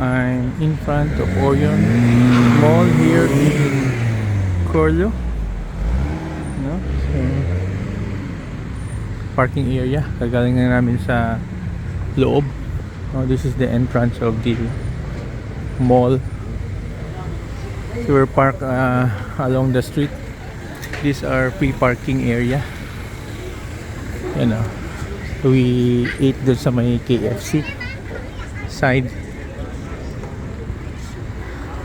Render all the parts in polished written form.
I'm in front of Orion Mall here in Corlu. No? So, parking area. Kagaling na namin sa loob. Oh, this is the entrance of the mall. So we're parked along the street. These are free parking area. You know, we ate doon sa may KFC side.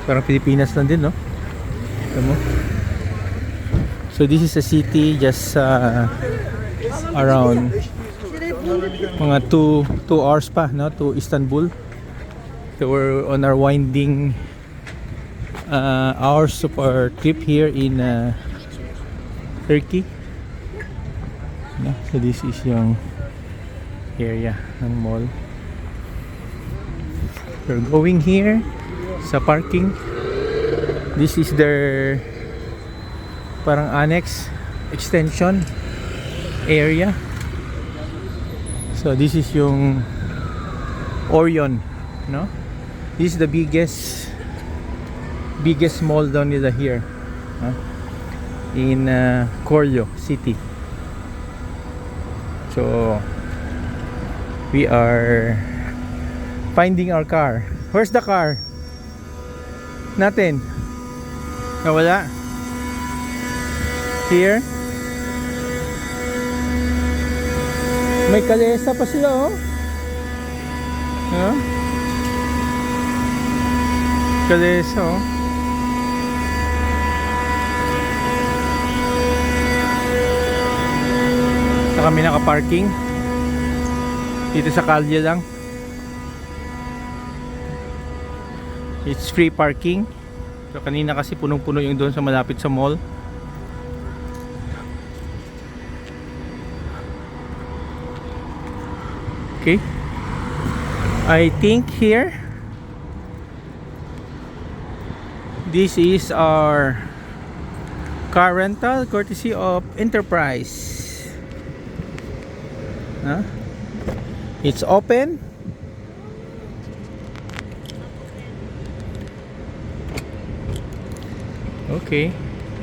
Parang Pilipinas lang din, no? Ito mo. So this is a city just around mga 2 hours pa, no, to Istanbul. So we're on our winding hours of our trip here in Turkey. No? So this is yung area ng mall. We're going here sa parking. This is their parang annex extension area. So this is yung Orion, no? This is the biggest mall down nila here, in Corlu city. So we are finding our car. Where's the car natin? Nawala. Here. May kalesa pa sila, oh. Huh? Kalesa, oh. Sa kami naka-parking. Dito sa kalye lang. It's free parking. So kanina kasi punong-puno yung doon sa malapit sa mall. Okay. I think here this is our car rental courtesy of Enterprise. It's open. Okay.